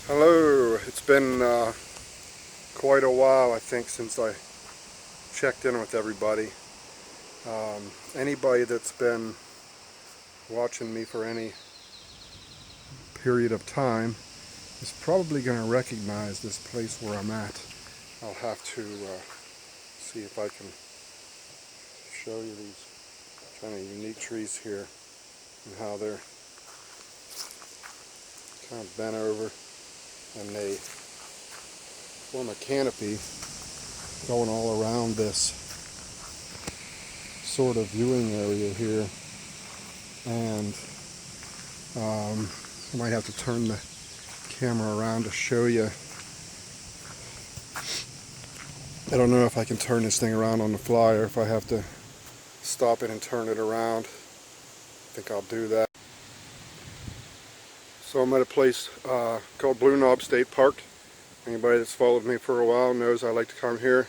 Hello, it's been quite a while, I think, since I checked in with everybody. Anybody that's been watching me for any period of time is probably going to recognize this place where I'm at. I'll have to see if I can show you these kind of unique trees here and how they're kind of bent over, and they form a canopy going all around this sort of viewing area here. And I might have to turn the camera around to show you. I don't know if I can turn this thing around on the fly or if I have to stop it and turn it around. I think I'll do that. So I'm at a place called Blue Knob State Park. Anybody that's followed me for a while knows I like to come here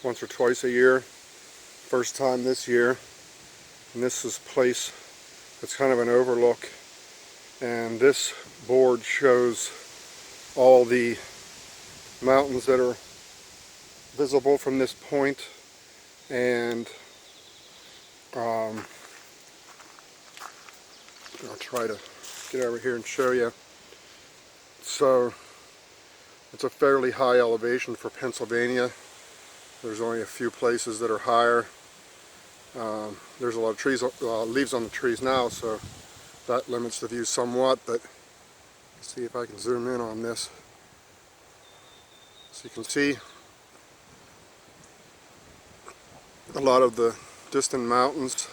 once or twice a year. First time this year. And this is a place that's kind of an overlook. And this board shows all the mountains that are visible from this point. And I'll try to get over here and show you. So it's a fairly high elevation for Pennsylvania. There's only a few places that are higher. There's a lot of trees, leaves on the trees now, so that limits the view somewhat, but let's see if I can zoom in on this. So you can see a lot of the distant mountains.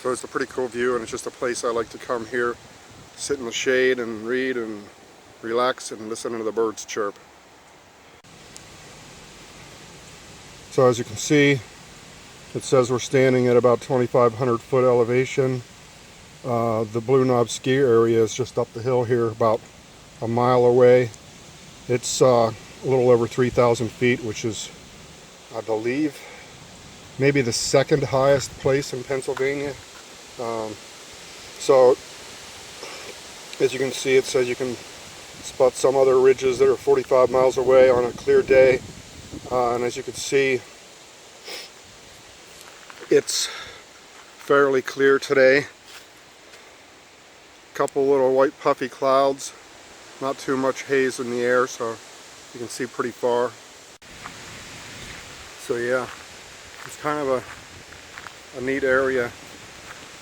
So it's a pretty cool view, and it's just a place I like to come here, sit in the shade and read and relax and listen to the birds chirp. So as you can see, it says we're standing at about 2,500 foot elevation. The Blue Knob ski area is just up the hill here, about a mile away. It's a little over 3,000 feet, which is, I believe, maybe the second highest place in Pennsylvania. So as you can see, it says you can spot some other ridges that are 45 miles away on a clear day. And as you can see, it's fairly clear today. A couple little white puffy clouds, not too much haze in the air, so you can see pretty far. So yeah, it's kind of a neat area.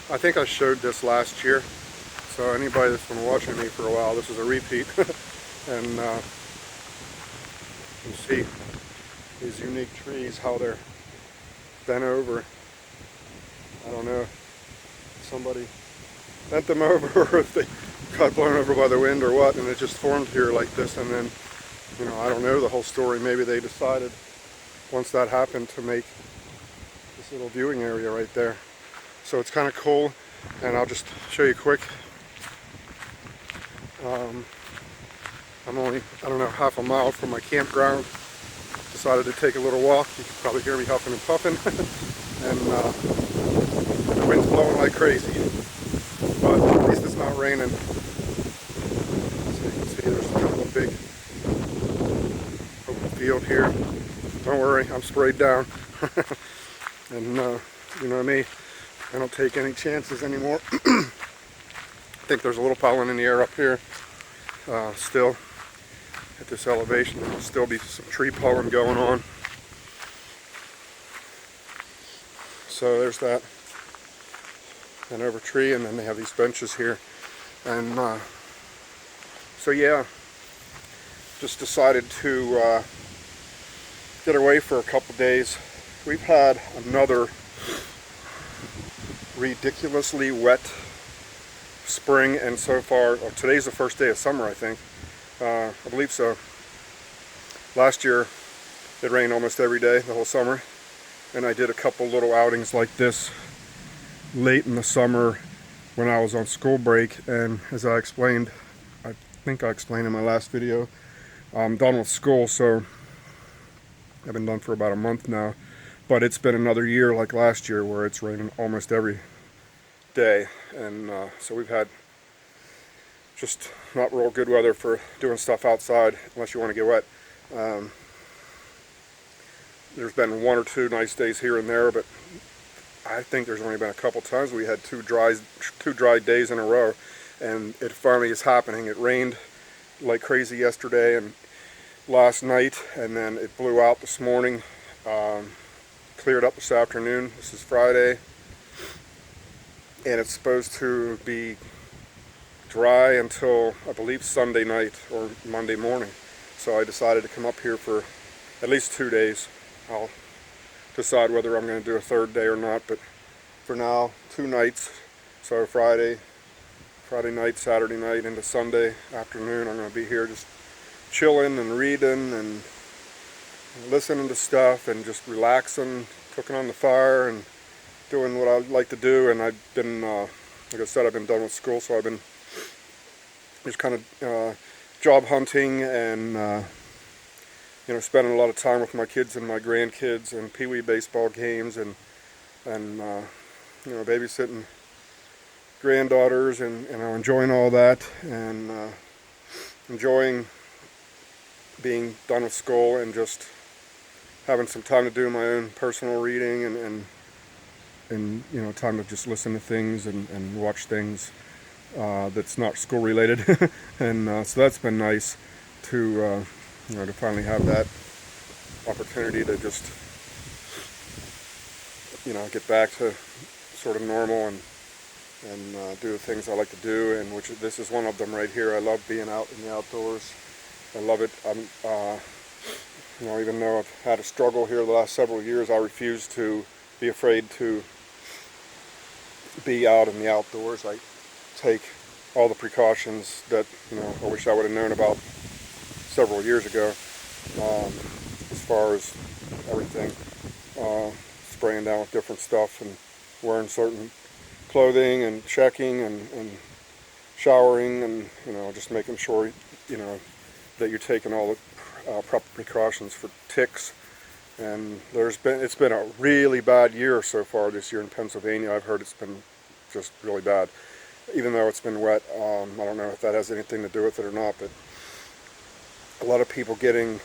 I think I showed this last year, so anybody that's been watching me for a while, this is a repeat. And you can see these unique trees, how they're bent over. I don't know if somebody bent them over or if they got blown over by the wind or what, and it just formed here like this. And then, you know, I don't know the whole story. Maybe they decided once that happened to make this little viewing area right there. So it's kind of cool, and I'll just show you quick. I'm only, I don't know, half a mile from my campground. Decided to take a little walk. You can probably hear me huffing and puffing. And the wind's blowing like crazy. But at least it's not raining. So you can see there's kind of a big open field here. Don't worry, I'm sprayed down. And you know me, I don't take any chances anymore. I think there's a little pollen in the air up here still. At this elevation, there'll still be some tree pollen going on. So there's that. And over tree, and then they have these benches here. And so yeah, just decided to get away for a couple days. We've had another ridiculously wet spring, and so far, today's the first day of summer, I think. I believe so. Last year it rained almost every day the whole summer, and I did a couple little outings like this late in the summer when I was on school break. And as I explained, I think I explained in my last video, I'm done with school, so I've been done for about a month now. But it's been another year like last year where it's raining almost every day. and so we've had just not real good weather for doing stuff outside unless you want to get wet. There's been 1 or 2 nice days here and there, but I think there's only been a couple times we had two dry days in a row, and it finally is happening. It rained like crazy yesterday and last night, and then it blew out this morning, cleared up this afternoon. This is Friday, and it's supposed to be dry until, I believe, Sunday night or Monday morning. So I decided to come up here for at least 2 days. I'll decide whether I'm going to do a third day or not, but for now, 2 nights. So Friday night, Saturday night into Sunday afternoon, I'm going to be here just chilling and reading and listening to stuff and just relaxing, cooking on the fire and doing what I like to do. And I've been, like I said, I've been done with school, so I've been just kind of job hunting and spending a lot of time with my kids and my grandkids and pee-wee baseball games and babysitting granddaughters and enjoying all that and enjoying being done with school and just having some time to do my own personal reading and time to just listen to things and watch things that's not school related. And so that's been nice to to finally have that opportunity to just get back to sort of normal and do the things I like to do, and which this is one of them right here. I love being out in the outdoors. I love it. Even though I've had a struggle here the last several years, I refuse to be afraid to be out in the outdoors. I take all the precautions that I wish I would have known about several years ago, as far as everything, spraying down with different stuff and wearing certain clothing and checking and showering and just making sure that you're taking all the proper precautions for ticks. And it's been a really bad year so far this year in Pennsylvania. I've heard it's been just really bad, even though it's been wet. I don't know if that has anything to do with it or not, but a lot of people getting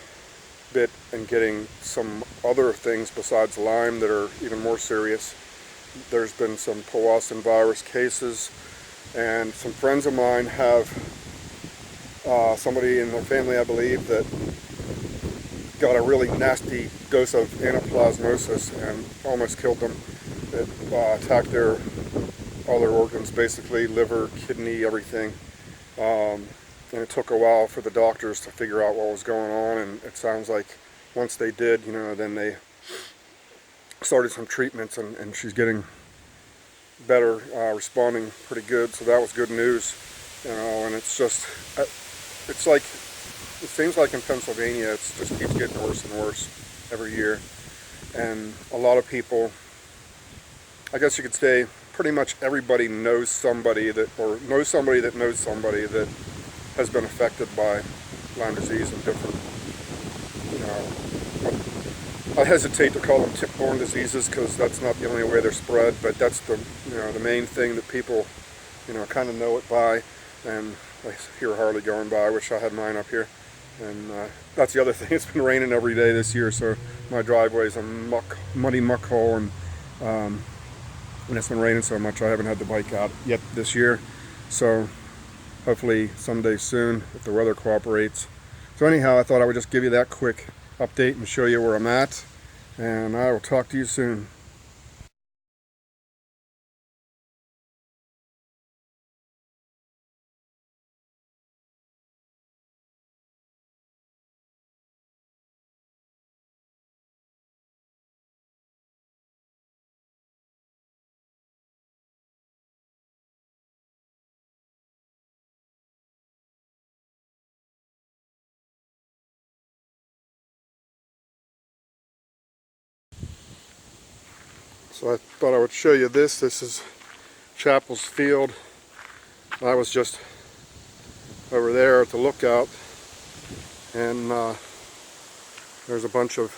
bit and getting some other things besides Lyme that are even more serious. There's been some Powassan virus cases, and some friends of mine have somebody in their family, I believe, that got a really nasty dose of anaplasmosis and almost killed them. It attacked all their organs, basically liver, kidney, everything. And it took a while for the doctors to figure out what was going on, and it sounds like once they did, then they started some treatments, and she's getting better, responding pretty good, so that was good news. And it's just, it's like, it seems like in Pennsylvania it just keeps getting worse and worse every year, and a lot of people, I guess you could say, pretty much everybody knows somebody that knows somebody that has been affected by Lyme disease and different, I hesitate to call them tick-borne diseases because that's not the only way they're spread, but that's the main thing that people kind of know it by. And I hear Harley going by. I wish I had mine up here. And that's the other thing. It's been raining every day this year, so my driveway's a muddy muck hole, and it's been raining so much I haven't had the bike out yet this year. So hopefully someday soon, if the weather cooperates. So anyhow, I thought I would just give you that quick update and show you where I'm at, and I will talk to you soon. So I thought I would show you this. This is Chapel's Field. I was just over there at the lookout, and there's a bunch of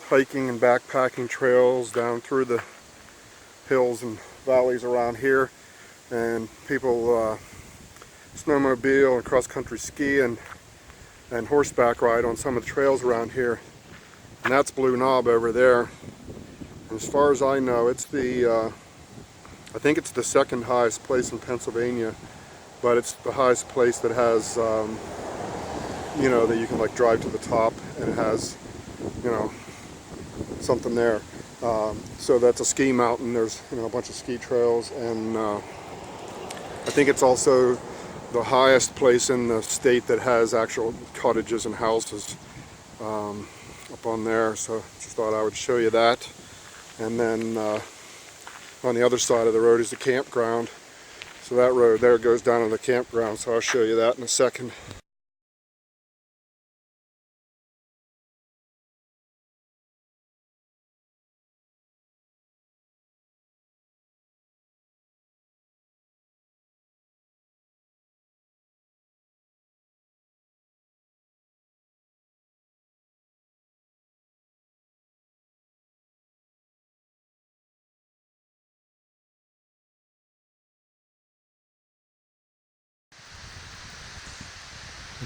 hiking and backpacking trails down through the hills and valleys around here. and people snowmobile and cross-country ski and horseback ride on some of the trails around here. And that's Blue Knob over there. And as far as I know, it's the I think it's the second highest place in Pennsylvania, but it's the highest place that has you know, that you can like drive to the top, and it has, you know, something there. So that's a ski mountain. There's, you know, a bunch of ski trails, and I think it's also the highest place in the state that has actual cottages and houses up on there. So just thought I would show you that. And then on the other side of the road is the campground. So that road there goes down to the campground, so I'll show you that in a second.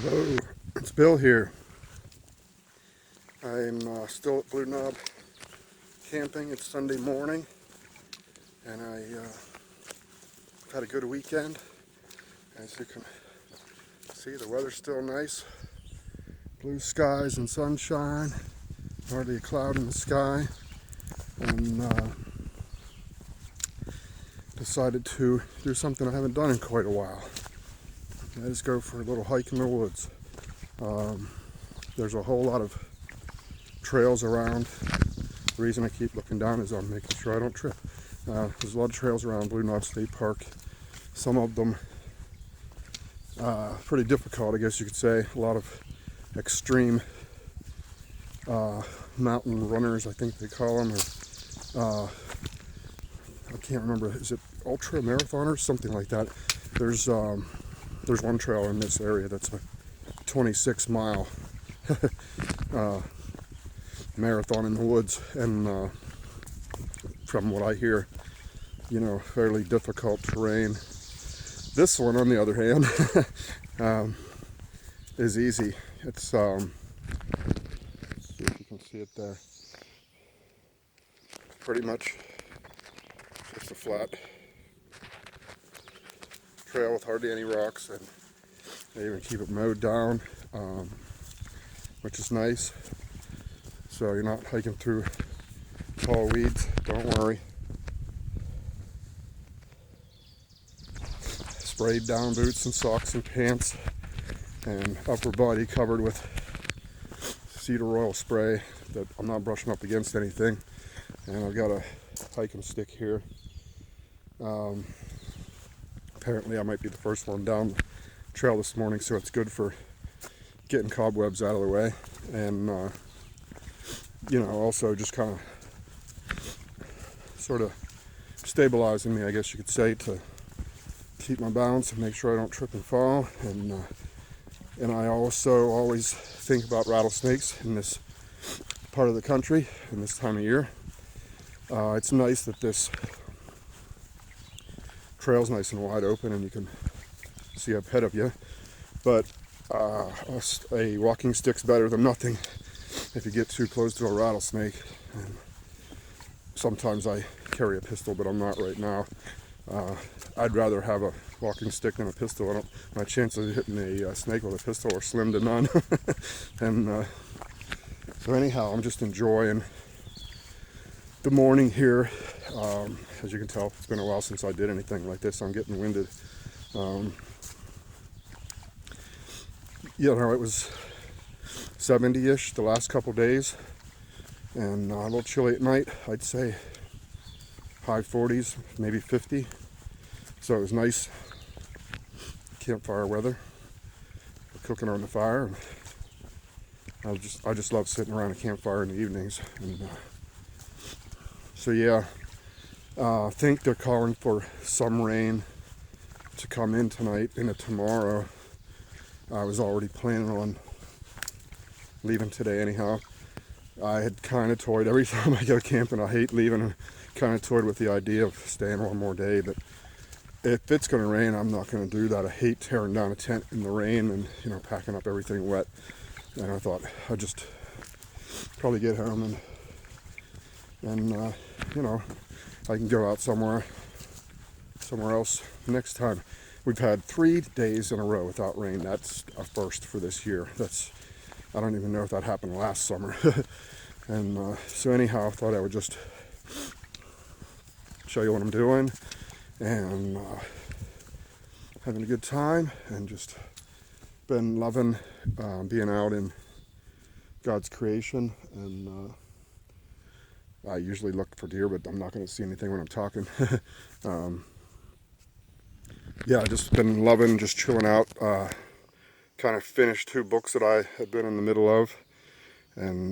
Hello, it's Bill here. I'm still at Blue Knob camping. It's Sunday morning, and I've had a good weekend. As you can see, the weather's still nice. Blue skies and sunshine, hardly a cloud in the sky. And decided to do something I haven't done in quite a while. That is go for a little hike in the woods. There's a whole lot of trails around. The reason I keep looking down is I'm making sure I don't trip. There's a lot of trails around Blue Knob State Park. Some of them pretty difficult, I guess you could say. A lot of extreme mountain runners, I think they call them. Or, I can't remember, is it ultra marathoners? Something like that. There's one trail in this area that's a 26-mile marathon in the woods, and from what I hear, you know, fairly difficult terrain. This one, on the other hand, is easy. It's let's see if you can see it there. Pretty much just a flat trail with hardly any rocks, and they even keep it mowed down, which is nice. So you're not hiking through tall weeds, don't worry. Sprayed down boots and socks and pants, and upper body covered with cedar oil spray that I'm not brushing up against anything. And I've got a hiking stick here. Apparently I might be the first one down the trail this morning, so it's good for getting cobwebs out of the way, and you know, also just kind of sort of stabilizing me, I guess you could say, to keep my balance and make sure I don't trip and fall. And I also always think about rattlesnakes in this part of the country in this time of year. It's nice that this trail's nice and wide open and you can see up ahead of you, but a walking stick's better than nothing if you get too close to a rattlesnake. And sometimes I carry a pistol, but I'm not right now. I'd rather have a walking stick than a pistol. My chances of hitting a snake with a pistol are slim to none. And so anyhow, I'm just enjoying the morning here. As you can tell, it's been a while since I did anything like this. I'm getting winded. You know, it was 70-ish the last couple days, and a little chilly at night. I'd say high 40s, maybe 50. So it was nice campfire weather. We're cooking on the fire, and I just love sitting around a campfire in the evenings. And so yeah, I think they're calling for some rain to come in tonight into tomorrow. I was already planning on leaving today anyhow. I had kind of toyed every time I go camping. I hate leaving. I kind of toyed with the idea of staying one more day, but if it's going to rain, I'm not going to do that. I hate tearing down a tent in the rain and, you know, packing up everything wet. And I thought I'd just probably get home and you know, I can go out somewhere else next time. We've had 3 days in a row without rain. That's a first for this year. I don't even know if that happened last summer. And so anyhow, I thought I would just show you what I'm doing and having a good time, and just been loving being out in God's creation. And I usually look for deer, but I'm not going to see anything when I'm talking. Yeah, I just been loving just chilling out. Kind of finished 2 books that I had been in the middle of, and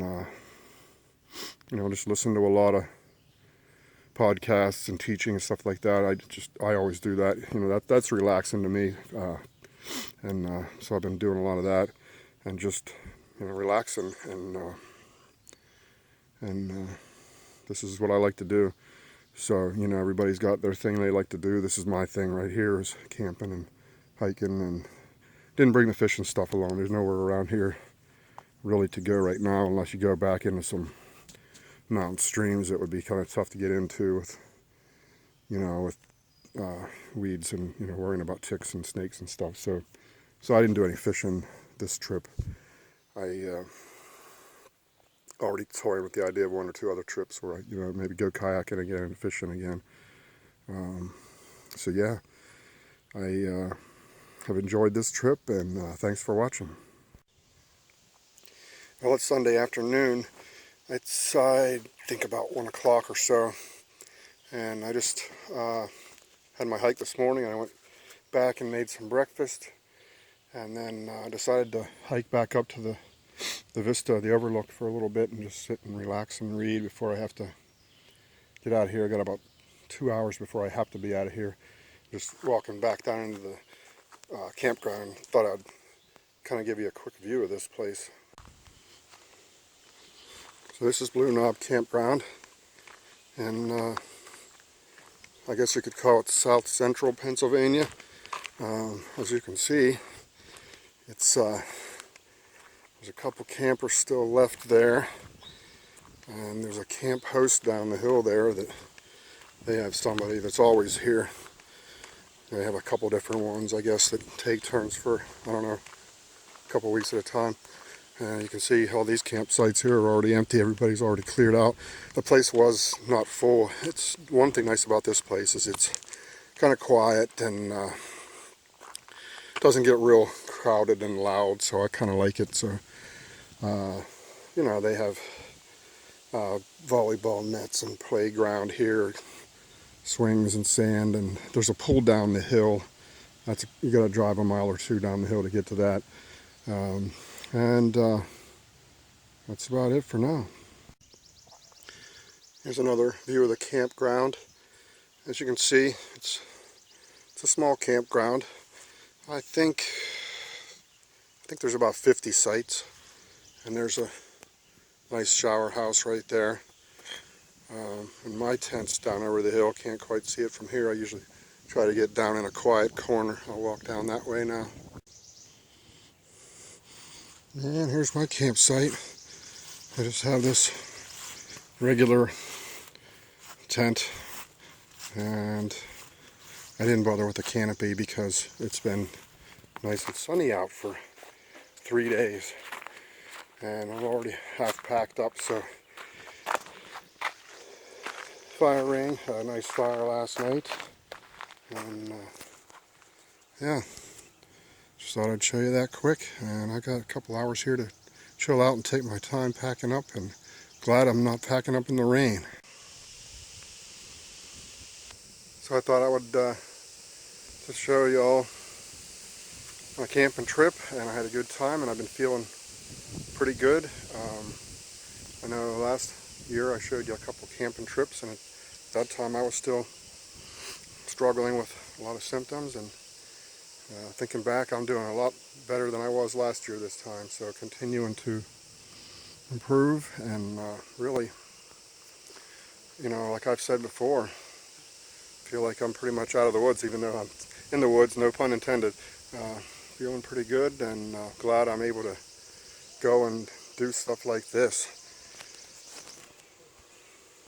you know, just listen to a lot of podcasts and teaching and stuff like that. I always do that. You know, that's relaxing to me, and so I've been doing a lot of that, and just, you know, relaxing, and this is what I like to do. So, you know, everybody's got their thing they like to do. This is my thing right here, is camping and hiking. And didn't bring the fishing stuff along. There's nowhere around here really to go right now, unless you go back into some mountain streams that would be kind of tough to get into with, you know, with weeds and, you know, worrying about ticks and snakes and stuff. So I didn't do any fishing this trip. I already toyed with the idea of 1 or 2 other trips where I, you know, maybe go kayaking again and fishing again. So yeah, I have enjoyed this trip, and thanks for watching. Well, it's Sunday afternoon. It's, I think, about 1 o'clock or so, and I just had my hike this morning. I went back and made some breakfast, and then decided to hike back up to the vista, the overlook, for a little bit and just sit and relax and read before I have to get out of here. I got about 2 hours before I have to be out of here. Just walking back down into the campground. Thought I'd kind of give you a quick view of this place. So this is Blue Knob Campground, and I guess you could call it South Central Pennsylvania. As you can see, it's there's a couple campers still left there, and there's a camp host down the hill there that they have somebody that's always here. They have a couple different ones, I guess, that take turns for, I don't know, a couple weeks at a time. And you can see all these campsites here are already empty. Everybody's already cleared out. The place was not full. It's one thing nice about this place is it's kind of quiet and doesn't get real crowded and loud, so I kind of like it. So you know, they have volleyball nets and playground here, swings and sand, and there's a pool down the hill. You got to drive a mile or 2 down the hill to get to that. And that's about it for now. Here's another view of the campground. As you can see, it's a small campground. I think there's about 50 sites, and there's a nice shower house right there. And my tent's down over the hill. Can't quite see it from here. I usually try to get down in a quiet corner. I'll walk down that way now. And here's my campsite. I just have this regular tent, and I didn't bother with the canopy because it's been nice and sunny out for 3 days, and I'm already half packed up. So fire ring, had a nice fire last night, and yeah, just thought I'd show you that quick. And I got a couple hours here to chill out and take my time packing up, and glad I'm not packing up in the rain. So I thought I would just show you all my camping trip, and I had a good time, and I've been feeling pretty good. I know last year I showed you a couple camping trips, and at that time I was still struggling with a lot of symptoms, and thinking back, I'm doing a lot better than I was last year this time. So continuing to improve, and really, you know, like I've said before, feel like I'm pretty much out of the woods, even though I'm in the woods, no pun intended. Feeling pretty good, and glad I'm able to go and do stuff like this.